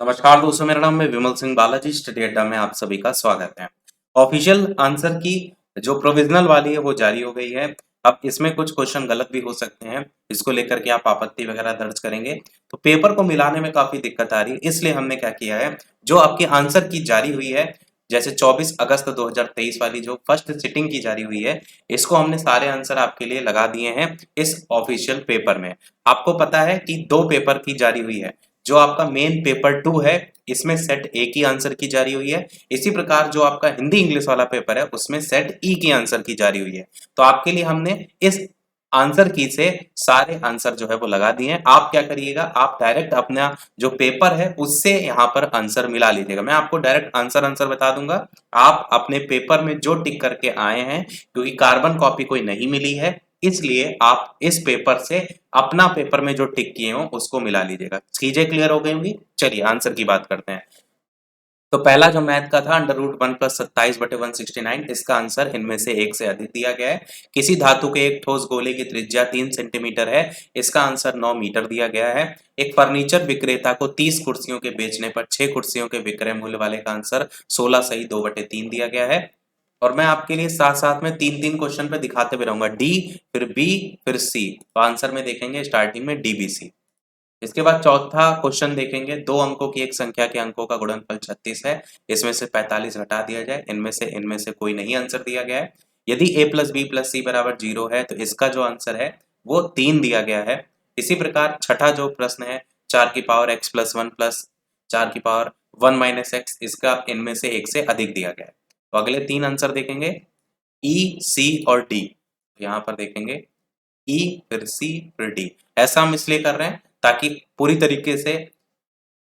नमस्कार दोस्तों, मेरा नाम है विमल सिंह बालाजी। स्टडी अड्डा में आप सभी का स्वागत है। ऑफिशियल आंसर की जो प्रोविजनल वाली है वो जारी हो गई है। अब इसमें कुछ क्वेश्चन गलत भी हो सकते हैं, इसको लेकर के आप आपत्ति वगैरह दर्ज करेंगे तो पेपर को मिलाने में काफी दिक्कत आ रही है। इसलिए हमने क्या किया है, जो आपकी आंसर की जारी हुई है, जैसे 24 अगस्त 2023 वाली जो फर्स्ट सिटिंग की जारी हुई है, इसको हमने सारे आंसर आपके लिए लगा दिए हैं इस ऑफिशियल पेपर में। आपको पता है कि दो पेपर की जारी हुई है। जो आपका मेन पेपर 2 है, इसमें सेट ए की आंसर की जारी हुई है। इसी प्रकार जो आपका हिंदी इंग्लिश वाला पेपर है, उसमें सेट ई की आंसर की जारी हुई है। तो आपके लिए हमने इस आंसर की से सारे आंसर जो है वो लगा दिए हैं। आप क्या करिएगा, आप डायरेक्ट अपना जो पेपर है उससे यहाँ पर आंसर मिला लीजिएगा। मैं आपको डायरेक्ट आंसर आंसर बता दूंगा। आप अपने पेपर में जो टिक करके आए हैं, क्योंकि कार्बन कॉपी कोई नहीं मिली है, इसलिए आप इस पेपर से अपना पेपर में जो टिक किए हो उसको मिला लीजिएगा। चीजें क्लियर हो गई होंगी। चलिए आंसर की बात करते हैं। तो पहला जो मैथ का था, √1 + 27/169, इसका आंसर इनमें से एक से अधिक दिया गया है। किसी धातु के एक ठोस गोले की त्रिज्या 3 सेंटीमीटर है, इसका आंसर 9 मीटर दिया गया है। एक फर्नीचर विक्रेता को 30 कुर्सियों के बेचने पर 6 कुर्सियों के विक्रय मूल्य वाले का आंसर 16 सही 2/3 दिया गया है। और मैं आपके लिए साथ साथ में तीन तीन क्वेश्चन पे दिखाते भी रहूंगा, डी फिर बी फिर सी। तो आंसर में देखेंगे स्टार्टिंग में डी बी सी। इसके बाद चौथा क्वेश्चन देखेंगे, दो अंकों की एक संख्या के अंकों का गुणनफल 36 है, इसमें से 45 घटा दिया जाए। इनमें से कोई नहीं आंसर दिया गया है। यदि a+b+c = 0 है तो इसका जो आंसर है वो 3 दिया गया है। इसी प्रकार छठा जो प्रश्न है, 4 की पावर x+1 प्लस 4 की पावर 1 - x, इसका इनमें से एक से अधिक दिया गया है। तो अगले तीन आंसर देखेंगे, ई सी और डी। यहाँ पर देखेंगे ई फिर सी फिर डी। ऐसा हम इसलिए कर रहे हैं ताकि पूरी तरीके से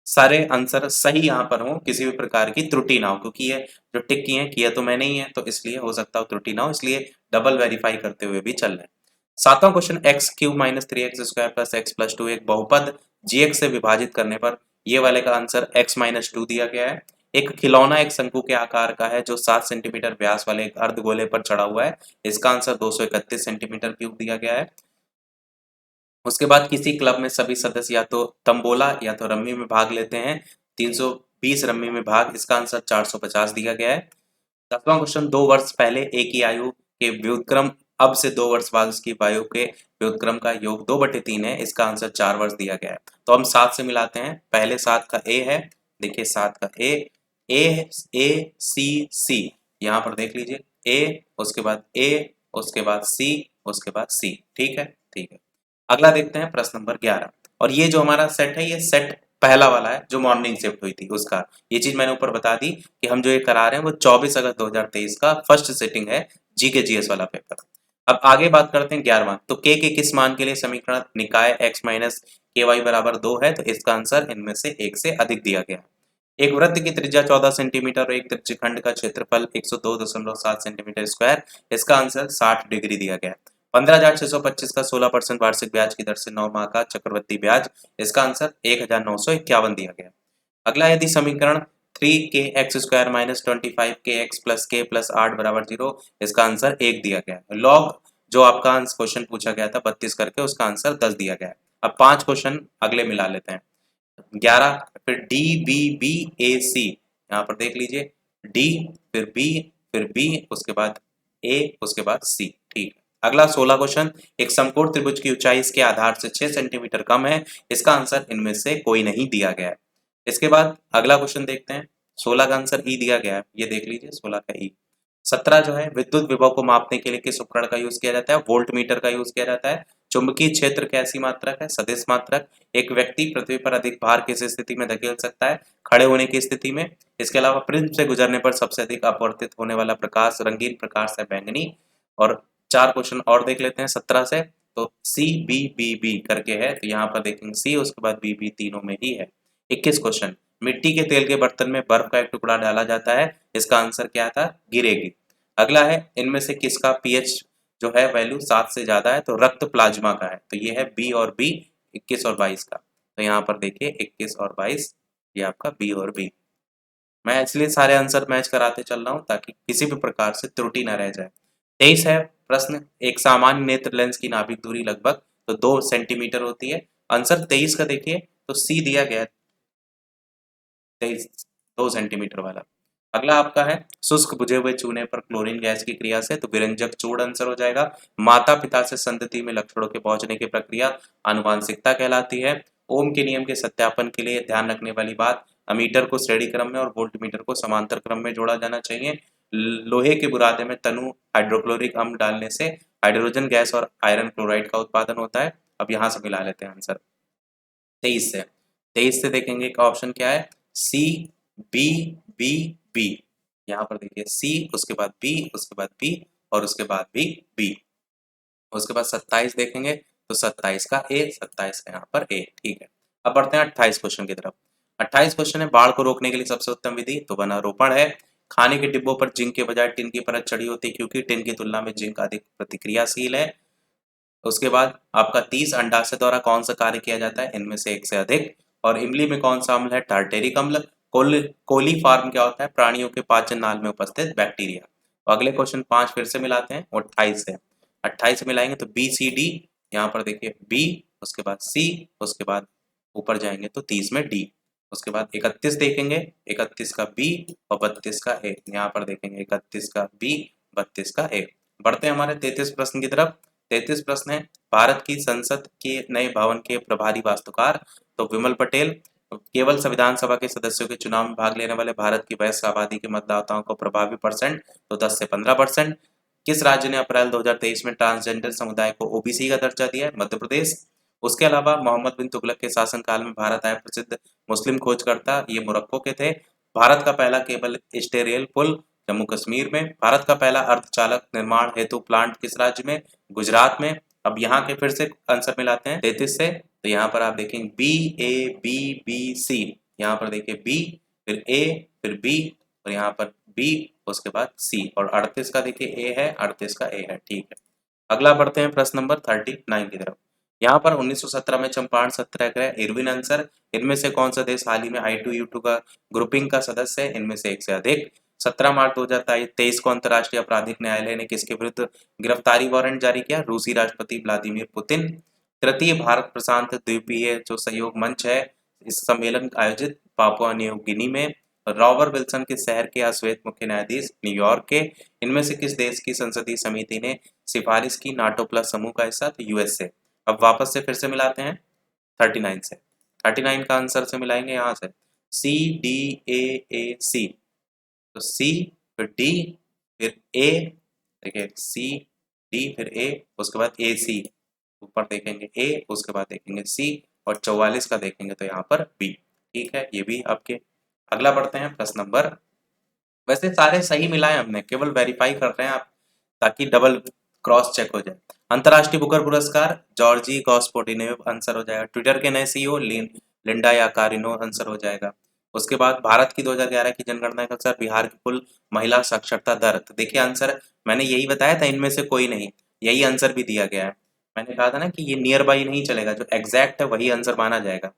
सारे आंसर सही यहाँ पर हो, किसी भी प्रकार की त्रुटि ना हो, क्योंकि ये जो टिक किए हैं, किया तो मैंने ही है, तो इसलिए हो सकता हो त्रुटि ना हो, इसलिए डबल वेरीफाई करते हुए भी चल रहे हैं। सातवां क्वेश्चन, x³ - 3x² + x+2 एक बहुपद gx से विभाजित करने पर ये वाले का आंसर x-2 दिया गया है। एक खिलौना एक शंकु के आकार का है जो 7 सेंटीमीटर व्यास वाले एक अर्धगोले पर चढ़ा हुआ है, इसका आंसर 231 सेंटीमीटर क्यूब दिया गया है। उसके बाद किसी क्लब में सभी सदस्य या तो तंबोला या तो रम्मी में भाग लेते हैं, 320 रम्मी में भाग, इसका आंसर 450 दिया गया है। 10वां क्वेश्चन, 2 वर्ष पहले एक की आयु के व्युत्क्रम अब से 2 वर्ष बाद उसकी आयु के व्युत्क्रम का योग 2/3 है, इसका आंसर 4 वर्ष दिया गया है। तो हम 7 से मिलाते हैं। पहले 7 का ए है, देखिए 7 का ए, सी, यहाँ पर देख लीजिए, ए उसके बाद ए उसके बाद सी उसके बाद सी। ठीक है, ठीक है। अगला देखते हैं प्रश्न नंबर 11। और ये जो हमारा सेट है, ये सेट पहला वाला है जो मॉर्निंग शिफ्ट हुई थी उसका। ये चीज मैंने ऊपर बता दी कि हम जो ये करा रहे हैं वो 24 अगस्त 2023 का फर्स्ट सिटिंग है, जी के जीएस वाला पेपर। अब आगे बात करते हैं 11वां। तो के किस मान के लिए समीकरण निकाय x माइनस के वाई बराबर 2 है, तो इसका आंसर इनमें से एक से अधिक दिया गया। एक वृत्त की त्रिज्या 14 सेंटीमीटर और एक त्रिज्यखंड का क्षेत्रफल 102.7 सेंटीमीटर स्क्वायर, इसका आंसर 60 डिग्री दिया गया। 15,625 का 16% वार्षिक ब्याज की दर से 9 माह का चक्रवृद्धि ब्याज, इसका आंसर 1,951 दिया गया। अगला, यदि समीकरण 3k(x²-25k(x+k+8) = 0, इसका आंसर 1 दिया गया है। लॉग जो आपका आंसर क्वेश्चन पूछा गया था 32 करके, उसका आंसर 10 दिया गया है। अब 5 क्वेश्चन अगले मिला लेते हैं। 11, फिर डी बी बी ए सी, यहाँ पर देख लीजिए, डी फिर बी फिर बी उसके बाद ए उसके बाद सी। ठीक है। अगला 16 क्वेश्चन, एक समकोण त्रिभुज की ऊंचाई इसके आधार से 6 सेंटीमीटर कम है, इसका आंसर इनमें से कोई नहीं दिया गया है। इसके बाद अगला क्वेश्चन देखते हैं। 16 का आंसर ई दिया गया है, ये देख लीजिए 16 का ई। 17 जो है, विद्युत विभव को मापने के लिए किस उपकरण का यूज किया जाता है, वोल्ट मीटर का यूज किया जाता है। चुंबकीय क्षेत्र कैसी मात्रक है, सदिश मात्रक। एक व्यक्ति पृथ्वी पर अधिक भार किस स्थिति में धकेल सकता है, खड़े होने की स्थिति में। इसके अलावा प्रिज्म से गुजरने पर सबसे अधिक अपवर्तित होने वाला प्रकाश रंगीन प्रकाश है बैंगनी। और 4 क्वेश्चन और देख लेते हैं 17 से। तो सी बी बी बी करके है, तो यहाँ पर देखेंगे सी उसके बाद बी बी तीनों में ही है। 21 क्वेश्चन, मिट्टी के तेल के बर्तन में बर्फ का एक टुकड़ा डाला जाता है, इसका आंसर क्या था, गिरेगी। अगला है, इनमें से किसका पीएच जो है वैल्यू 7 से ज्यादा है, तो रक्त प्लाज्मा का है, तो ये है बी और बी। 21 और 22 का, तो यहाँ पर देखिए 21 और 22, ये आपका बी और बी। मैं इसलिए सारे आंसर मैच कराते चल रहा हूँ ताकि किसी भी प्रकार से त्रुटि न रह जाए। 23 है प्रश्न, एक सामान्य नेत्र लेंस की नाभिक दूरी लगभग तो 2 सेंटीमीटर होती है। आंसर 23 का देखिए, तो सी दिया गया है। 2 सेंटीमीटर वाला। अगला आपका है शुष्क बुझे हुए चूने पर क्लोरीन गैस की क्रिया से, तो विरंजक चूड़ आंसर हो जाएगा। माता पिता से संतति में लक्षणों के पहुंचने की प्रक्रिया आनुवांशिकता कहलाती है। ओम के नियम के सत्यापन के लिए ध्यान रखने वाली बात, अमीटर को श्रेणी क्रम में और वोल्टमीटर को समांतर क्रम में जोड़ा जाना चाहिए। लोहे के बुरादे में तनु हाइड्रोक्लोरिक अम्ल डालने से हाइड्रोजन गैस और आयरन क्लोराइड का उत्पादन होता है। अब यहाँ से मिला लेते हैं आंसर 23 से देखेंगे का ऑप्शन क्या है, सी बी बी बी। यहाँ पर देखिए सी, उसके बाद बी, उसके बाद बी और उसके बाद भी बी। उसके बाद 27 देखेंगे तो 27 का ए, 27 का यहाँ पर ए। ठीक है, अब बढ़ते हैं 28 क्वेश्चन की तरफ। 28 क्वेश्चन है बाढ़ को रोकने के लिए सबसे उत्तम विधि, तो वनारोपण है। खाने के डिब्बों पर जिंक के बजाय टिन की परत चढ़ी होती है क्योंकि टिन की तुलना में जिंक अधिक प्रतिक्रियाशील है। उसके बाद आपका 30 अंडाशय द्वारा कौन सा कार्य किया जाता है, इनमें से एक से अधिक। और इमली में कौन सा अम्ल है, टार्टेरिक अम्ल। कोलीफॉर्म क्या होता है, प्राणियों के पाचन नाल में उपस्थित बैक्टीरिया। तो अगले क्वेश्चन 5 फिर से मिलाते हैं, 28 से। 28 से मिलाएंगे तो बी सी डी, यहाँ पर देखिए बी, उसके बाद सी, उसके बाद ऊपर जाएंगे तो 30 में डी। उसके बाद 31 देखेंगे, 31 का बी और 32 का ए। यहाँ पर देखेंगे 31 का बी, 32 का ए। बढ़ते हैं हमारे 33 प्रश्न की तरफ। 33 प्रश्न है भारत की संसद के नए भवन के प्रभारी वास्तुकार, तो विमल पटेल। केवल संविधान सभा के सदस्यों के चुनाव में भाग लेने वाले भारत की वयस्क आबादी के मतदाताओं को प्रभावी परसेंट, तो 10 से 15%। किस राज्य ने अप्रैल 2023 में ट्रांसजेंडर समुदाय को ओबीसी का दर्जा दिया है, मध्य प्रदेश। उसके अलावा मोहम्मद बिन तुगलक के शासनकाल में भारत आए प्रसिद्ध मुस्लिम खोजकर्ता, ये मोरक्को के थे। भारत का पहला केबल स्टेरियल पुल जम्मू कश्मीर में। भारत का पहला अर्धचालक निर्माण हेतु प्लांट किस राज्य में, गुजरात में। अब यहाँ के फिर से आंसर मिलाते हैं 33 से, तो यहाँ पर आप देखेंगे B A B B C. यहाँ पर देखिए बी, फिर ए, फिर बी और यहाँ पर बी, उसके बाद सी। और 38 का देखिए ए है, 38 का ए है। ठीक है, अगला बढ़ते हैं प्रश्न नंबर 39 की तरफ। यहाँ पर 1917 में चंपारण सत्याग्रह, इरविन आंसर। इनमें से कौन सा देश हाल ही में I2U2 का ग्रुपिंग का सदस्य है, इनमें से एक से अधिक। 17 मार्च 2023 को अंतर्राष्ट्रीय आपराधिक न्यायालय ने किसके विरुद्ध गिरफ्तारी वारंट जारी किया, रूसी राष्ट्रपति व्लादिमीर पुतिन। तृतीय भारत प्रशांत द्वीपीय जो सहयोग मंच है, इस सम्मेलन आयोजित पापुआ न्यू गिनी में। रॉबर्ट विल्सन के शहर के अश्वेत मुख्य न्यायाधीश न्यूयॉर्क के। इनमें से किस देश की संसदीय समिति ने सिफारिश की नाटो प्लस समूह का हिस्सा, तो यूएसए। अब वापस से फिर से मिलाते हैं 39 से। 39 का आंसर से मिलाएंगे यहाँ से सी डी ए सी, तो सी फिर डी फिर ए, देखिए सी डी फिर ए, उसके बाद ए सी, ऊपर देखेंगे ए, उसके बाद देखेंगे सी और 44 का देखेंगे तो यहाँ पर बी। ठीक है, ये भी आपके। अगला बढ़ते हैं प्रश्न नंबर, वैसे सारे सही मिलाए हमने, केवल वेरीफाई कर रहे हैं आप ताकि डबल क्रॉस चेक हो जाए। अंतर्राष्ट्रीय बुकर पुरस्कार जॉर्जी गॉस्पोटिनेव आंसर हो जाएगा। ट्विटर के नए सीईओ लिंडा याकारिनो आंसर हो जाएगा। उसके बाद भारत की 2011 की जनगणना के अनुसार बिहार की कुल महिला साक्षरता दर, तो देखिए आंसर मैंने यही बताया था, इनमें से कोई नहीं, यही आंसर भी दिया गया है। मैंने कहा था ना कि ये नियर बाई नहीं चलेगा, जो एग्जैक्ट है वही आंसर माना जाएगा।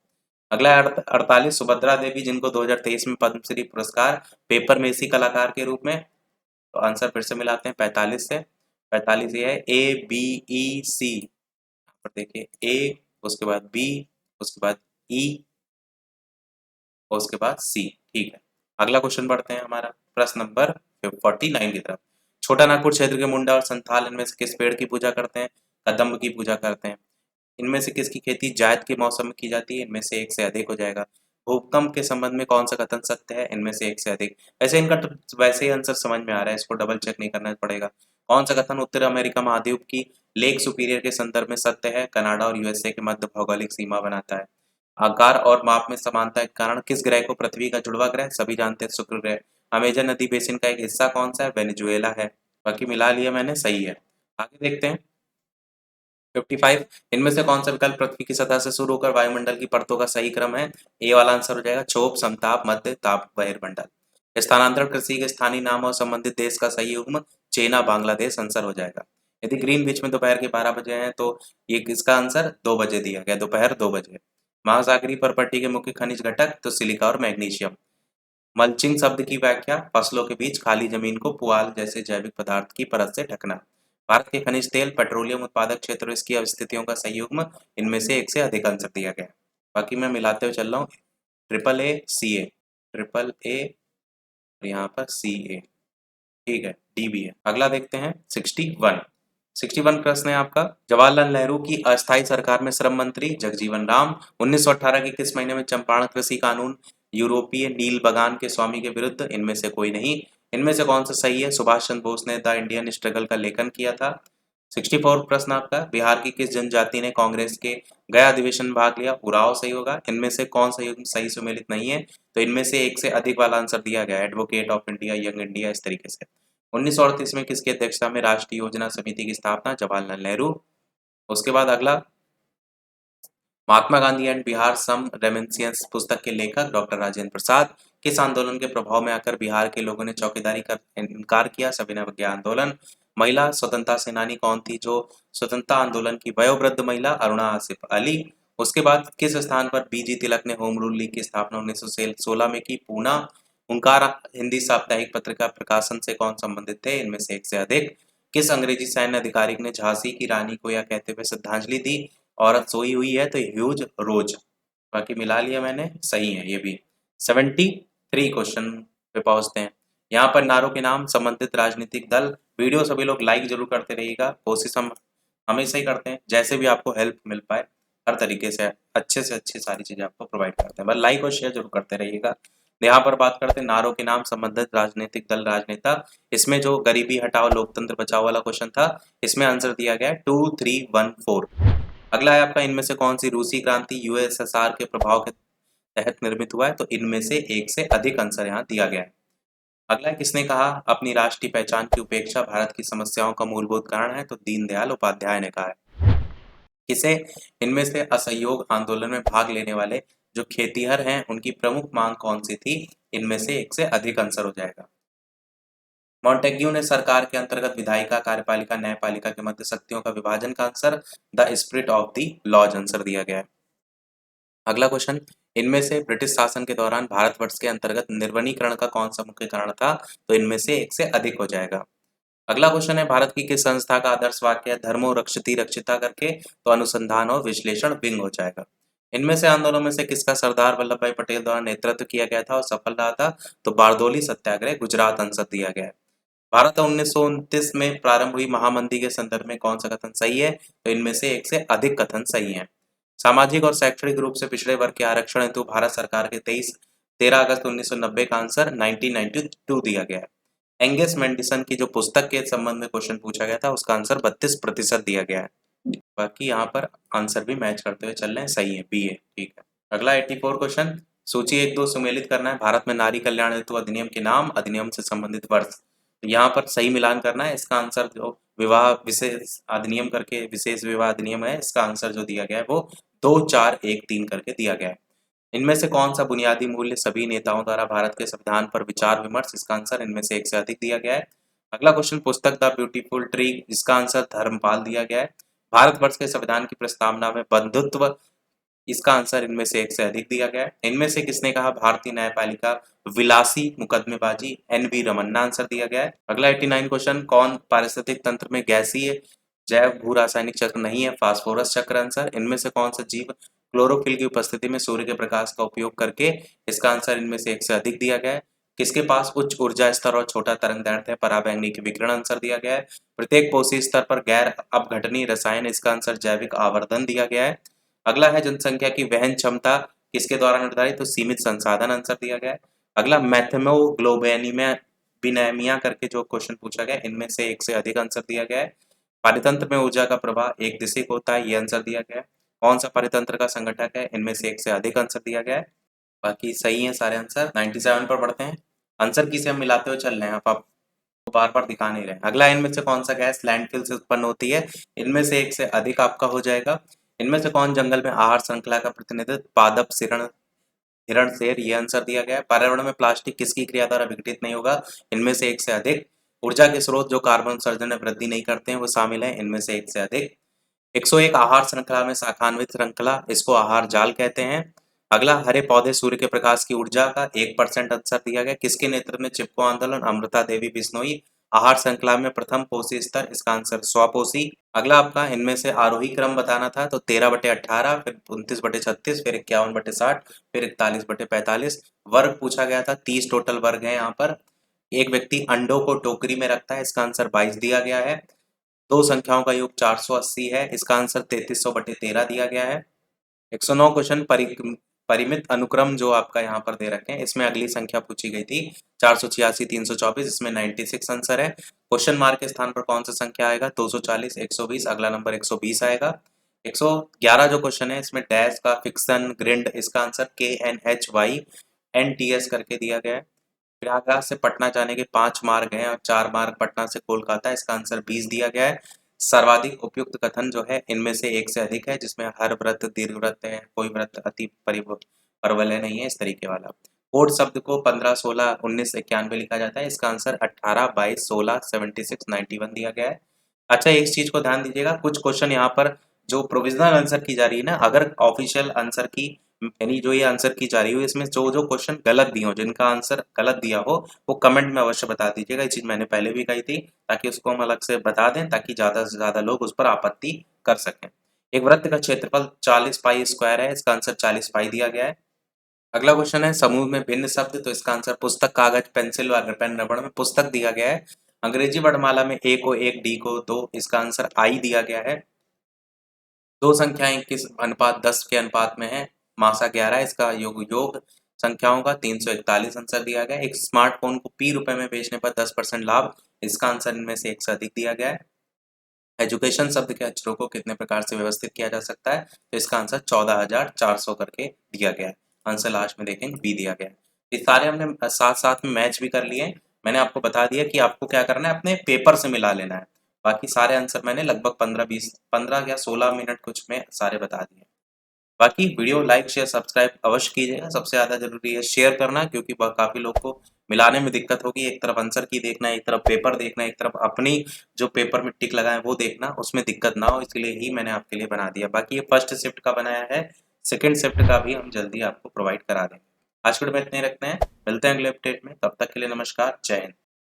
अगला 48 सुभद्रा देवी, जिनको 2023 में पद्मश्री पुरस्कार पेपर मेसी कलाकार के रूप में, तो आंसर फिर से मिलाते हैं 45 से। 45 ये है ए बी ई सी, यहाँ पर देखिए ए, उसके बाद बी, उसके बाद ई और उसके बाद सी। ठीक है, अगला क्वेश्चन बढ़ते हैं हमारा प्रश्न नंबर 49 की तरफ। छोटा नागपुर क्षेत्र के मुंडा और संथाल इनमें से किस पेड़ की पूजा करते हैं, कदम्ब की पूजा करते हैं। इनमें से किसकी खेती जायद के मौसम में की जाती है, इनमें से एक से अधिक हो जाएगा। भूकंप के संबंध में कौन सा कथन सत्य है, इनमें से एक से अधिक। वैसे इनका तो वैसे ही आंसर समझ में आ रहा है, इसको डबल चेक नहीं करना पड़ेगा। कौन सा कथन उत्तर अमेरिका महाद्वीप की लेक सुपीरियर के संदर्भ में सत्य है, कनाडा और यूएसए के मध्य भौगोलिक सीमा बनाता है। आकार और माप में समानता के कारण किस ग्रह को पृथ्वी का जुड़वा ग्रह, सभी जानते हैं शुक्र ग्रह। अमेजन नदी बेसिन का एक हिस्सा कौन सा है, वेनेजुएला है। बाकी मिला लिया मैंने, सही है। आगे देखते हैं 55, इनमें से कौन सा विकल्प पृथ्वी की सतह से शुरू होकर वायुमंडल की परतों का सही क्रम है। ए वाला आंसर हो जाएगा क्षोभ, समताप, मध्य ताप, बहिर्मंडल। स्थानांतरण कृषि के स्थानीय नाम और संबंधित देश का सही युग्म चीना, बांग्लादेश आंसर हो जाएगा। यदि ग्रीन बीच में दोपहर के 12 बजे हैं तो ये किसका आंसर 2 बजे दिया गया, दोपहर 2 बजे। महासागरीय परपट्टी के मुख्य खनिज घटक, तो सिलिका और मैग्नीशियम। मल्चिंग शब्द की व्याख्या, फसलों के बीच खाली जमीन को पुआल जैसे जैविक पदार्थ की परत से ढकना। भारत के खनिज तेल पेट्रोलियम उत्पादक क्षेत्र इसकी अवस्थितियों का सही युग्म, इनमें से एक से अधिक आंसर दिया गया। बाकी मैं मिलाते हुए चल रहा हूँ, triple A C A, triple A, यहाँ पर सी ए, ठीक है, डी भी है। अगला देखते हैं 61 प्रश्न है आपका। जवाहरलाल नेहरू की अस्थायी सरकार में श्रम मंत्री जगजीवन राम 1918 के किस महीने में चंपारण कृषि कानून यूरोपीय नील बगान के स्वामी के विरुद्ध? इनमें से कोई नहीं। इनमें से कौन सा सही है? सुभाष चंद्र बोस ने द इंडियन स्ट्रगल का लेखन किया था। 64 प्रश्न आपका। बिहार की किस जनजाति ने कांग्रेस के गया अधिवेशन में भाग लिया? उराव सही होगा। इनमें से कौन सा युग्म सही सुमेलित नहीं है? तो इनमें से एक से अधिक वाला आंसर दिया गया, advocate of India, young India, इस तरीके से। 1938 में किसकी अध्यक्षता में राष्ट्रीय योजना समिति की स्थापना? जवाहरलाल नेहरू। उसके बाद अगला, Mahatma Gandhi and Bihar some reminiscence पुस्तक के लेखक डॉक्टर राजेंद्र प्रसाद किस आंदोलन के प्रभाव में आकर बिहार के लोगों ने चौकीदारी कर इनकार किया? सविनय अवज्ञा आंदोलन। महिला स्वतंत्रता सेनानी कौन थी जो स्वतंत्रता आंदोलन की? वयोवृद्ध महिला अरुणा आसिफ अली। उसके बाद किस स्थान पर बीजी तिलक ने होम रूल लीग की स्थापना 1916 में की? पूना। ओंकार हिंदी साप्ताहिक पत्रिका प्रकाशन से कौन संबंधित थे? इनमें से एक से अधिक। किस अंग्रेजी सैन्य अधिकारी ने झांसी की रानी को यह कहते हुए श्रद्धांजलि दी, औरत सोई हुई है? तो ह्यूज रोज। बाकी मिला लिया मैंने, सही है ये भी। 73 क्वेश्चन पे पहुंचते हैं। यहाँ पर नारों के नाम, संबंधित राजनीतिक दल। वीडियो सभी लोग लाइक जरूर करते रहिएगा, कोशिश हम हमेशा ही करते हैं जैसे भी आपको हेल्प मिल पाए हर तरीके से अच्छी सारी चीजें आपको प्रोवाइड करते हैं, बस लाइक और शेयर जरूर करते रहिएगा। यहाँ पर बात करते हैं नारों के नाम, संबंधित राजनीतिक दल, राजनेता। इसमें जो गरीबी हटाओ लोकतंत्र बचाओ वाला क्वेश्चन था, इसमें आंसर दिया गया 2314। अगला है आपका, इनमें से कौन सी रूसी क्रांति यूएसएसआर के प्रभाव के तहत निर्मित हुआ है? तो इनमें से एक से अधिक आंसर यहाँ दिया गया है। अगला है, किसने कहा अपनी राष्ट्रीय पहचान की उपेक्षा भारत की समस्याओं का मूलभूत कारण है? तो दीनदयाल उपाध्याय ने कहा है। किसे? इनमें से असहयोग आंदोलन में भाग लेने वाले जो खेतिहर हैं उनकी प्रमुख मांग कौन सी थी? इनमें से एक से अधिक आंसर हो जाएगा। मॉन्टेग्यू ने सरकार के अंतर्गत विधायिका, कार्यपालिका, न्यायपालिका के मध्य शक्तियों का विभाजन का answer the spirit of the laws answer दिया गया है। अगला क्वेश्चन, इनमें से ब्रिटिश शासन के दौरान भारतवर्ष के अंतर्गत निर्वनीकरण का कौन सा मुख्य कारण था? तो इनमें से एक से अधिक हो जाएगा। अगला क्वेश्चन है, भारत की किस संस्था का आदर्श वाक्य है धर्मो रक्षति रक्षिता करके? तो अनुसंधान और विश्लेषण विंग हो जाएगा। इनमें से आंदोलनों में से किसका सरदार वल्लभ भाई पटेल द्वारा नेतृत्व किया गया था और सफल रहा था? तो बारदोली सत्याग्रह गुजरात आंसर दिया गया है। भारत 1929 में प्रारंभ हुई महामंदी के संदर्भ में कौन सा कथन सही है? तो इनमें से एक से अधिक कथन सही है। सामाजिक और शैक्षणिक रूप से पिछड़े वर्ग के आरक्षण हेतु भारत सरकार के 13 अगस्त 1990 का आंसर 1992 दिया गया है। एंगस मैंडिसन की जो पुस्तक के संबंध में क्वेश्चन पूछा गया था उसका आंसर 32% दिया गया है। बाकी यहाँ पर आंसर भी मैच करते हुए चल रहे हैं, सही है, बी है, ठीक है। अगला 84 क्वेश्चन, सूची 1-2 सुमेलित करना है। भारत में नारी कल्याण हेतु अधिनियम के नाम, अधिनियम से संबंधित वर्ष। यहाँ पर सही मिलान करना है। इसका आंसर जो विवाह विशेष अधिनियम करके विशेष विवाह अधिनियम है, इसका आंसर जो दिया गया है वो 2413 करके दिया गया है। इनमें से कौन सा बुनियादी मूल्य सभी नेताओं द्वारा भारत के संविधान पर विचार विमर्श? इसका आंसर इनमें से एक से अधिक दिया गया है। अगला क्वेश्चन, पुस्तक द ब्यूटीफुल ट्री, इसका आंसर धर्मपाल दिया गया है। भारतवर्ष के संविधान की प्रस्तावना में बंधुत्व, इसका आंसर इनमें से एक से अधिक दिया गया है। इनमें से किसने कहा भारतीय न्यायपालिका विलासी मुकदमेबाजी? एन.वी. रमन्ना आंसर दिया गया है। अगला 89 क्वेश्चन, कौन पारिस्थितिक तंत्र में गैसीय जैव भू रासायनिक चक्र नहीं है? फास्फोरस चक्र आंसर। इनमें से कौन सा जीव क्लोरोफिल की उपस्थिति में सूर्य के प्रकाश का उपयोग करके? इसका आंसर इनमें से एक से अधिक दिया गया है। किसके पास उच्च ऊर्जा स्तर और छोटा तरंग दैर्ध्य है? पराबैंगनी विकिरण आंसर दिया गया है। प्रत्येक कोशीय स्तर पर गैर अपघटनीय रसायन, इसका आंसर जैविक आवर्धन दिया गया है। अगला है जनसंख्या की वहन क्षमता किसके द्वारा निर्धारित? तो सीमित संसाधन आंसर दिया गया है। अगला मैथेमोग्लोबिनेमिया बिनेमिया करके जो क्वेश्चन पूछा गया, इनमें से एक से अधिक आंसर दिया गया है। पारितंत्र में ऊर्जा का प्रवाह एक दिशिक होता है, ये आंसर दिया गया है। कौन सा पारितंत्र का संघटक है? इनमें से एक से अधिक आंसर दिया गया है। बाकी सही है सारे आंसर। 97 पर पढ़ते हैं। आंसर किसे हम मिलाते हुए चल रहे हैं, आप बार बार दिखा नहीं रहे। अगला, इनमें से कौन सा गैस लैंडफिल से उत्पन्न होती है? इनमें से एक से अधिक आपका हो जाएगा। इनमें से कौन जंगल में आहार श्रृंखला का प्रतिनिधित्व? पादप, हिरण, शेर, ये आंसर दिया गया है। पर्यावरण में प्लास्टिक किसकी क्रिया द्वारा विघटित नहीं होगा? इनमें से एक से अधिक। ऊर्जा के स्रोत जो कार्बन उत्सर्जन में वृद्धि नहीं करते हैं वो शामिल है, इनमें से एक से अधिक। 101 आहार श्रृंखला में शाखान्वित श्रृंखला, इसको आहार जाल कहते हैं। अगला, हरे पौधे सूर्य के प्रकाश की ऊर्जा का 1% आंसर दिया गया। किसके नेतृत्व में चिपको आंदोलन? अमृता देवी बिश्नोई। आहार श्रृंखला में प्रथम पोषी स्तर, इसका आंसर स्वपोषी। अगला आपका इनमें से आरोही क्रम बताना था, तो 13/18, फिर 29/36, फिर 51/60, फिर 41/45। वर्ग पूछा गया था, 30 टोटल वर्ग है यहाँ पर। एक व्यक्ति अंडों को टोकरी में रखता है, इसका आंसर 22 दिया गया है। दो संख्याओं का योग 480 है, इसका आंसर 3300/13 दिया गया है। 109 क्वेश्चन परिमित अनुक्रम जो आपका यहाँ पर दे रखे हैं, इसमें अगली संख्या पूछी गई थी 486 324, इसमें 96 आंसर है। क्वेश्चन मार्क के स्थान पर कौन सा संख्या आएगा? 240 120, अगला नंबर 120 आएगा। 111 जो क्वेश्चन है इसमें डैश का फिक्सन ग्रिंड, इसका आंसर KNHYNTS करके दिया गया है। प्रयागराज से पटना जाने के 5 मार्ग हैं और 4 मार्ग पटना से कोलकाता, इसका आंसर 20 दिया गया है। सर्वाधिक उपयुक्त कथन जो है इनमें से एक से अधिक है, जिसमें हर व्रत दीर्घ व्रत है, कोई व्रत अति परवलय नहीं है, इस तरीके वाला। कोड शब्द को 15 16 19 91 लिखा जाता है, इसका आंसर 18 22 16 76 91 दिया गया है। अच्छा, एक चीज को ध्यान दीजिएगा, कुछ क्वेश्चन यहाँ पर जो प्रोविजनल आंसर की जा रही है ना, अगर ऑफिशियल आंसर की यानी जो ये आंसर की जा रही हो, इसमें जो जो क्वेश्चन गलत दिए हो, जिनका आंसर गलत दिया हो, वो कमेंट में अवश्य बता दीजिएगा। ये चीज मैंने पहले भी कही थी, ताकि उसको हम अलग से बता दें, ताकि ज्यादा से ज्यादा लोग उस पर आपत्ति कर सकें। एक वृत्त का क्षेत्रफल 40 पाई स्क्वायर है, इसका आंसर 40 पाई दिया गया है। अगला क्वेश्चन है समूह में भिन्न शब्द, तो इसका आंसर पुस्तक, कागज, पेंसिल, पेन, रबड़ में पुस्तक दिया गया है। अंग्रेजी वर्णमाला में ए को 1, डी को 2, इसका आंसर आई दिया गया है। दो संख्याएं किस अनुपात 10 के अनुपात में है? मासा 11, इसका योग संख्याओं का 341 आंसर दिया गया है। एक स्मार्टफोन को ₹P में बेचने पर 10% लाभ, इसका आंसर इनमें से एक से अधिक दिया गया है। एजुकेशन शब्द के अक्षरों को कितने प्रकार से व्यवस्थित किया जा सकता है? तो इसका आंसर 14,400 करके दिया गया है। आंसर लास्ट में देखेंगे बी दिया गया है। ये सारे हमने साथ साथ में मैच भी कर लिए। मैंने आपको बता दिया कि आपको क्या करना है, अपने पेपर से मिला लेना है। बाकी सारे आंसर मैंने लगभग 15 या 16 मिनट कुछ में सारे बता दिए। बाकी वीडियो लाइक शेयर सब्सक्राइब अवश्य कीजिएगा। सबसे ज़्यादा जरूरी है शेयर करना, क्योंकि काफ़ी लोग को मिलाने में दिक्कत होगी। एक तरफ आंसर की देखना है, एक तरफ पेपर देखना है, एक तरफ अपनी जो पेपर में टिक लगाए वो देखना, उसमें दिक्कत ना हो, इसलिए ही मैंने आपके लिए बना दिया। बाकी ये फर्स्ट शिफ्ट का बनाया है, सेकेंड शिफ्ट का भी हम जल्दी आपको प्रोवाइड करा देंगे। आज के वीडियो में इतने रखते हैं, मिलते हैं अगले अपडेट में। तब तक के लिए नमस्कार, जय हिंद।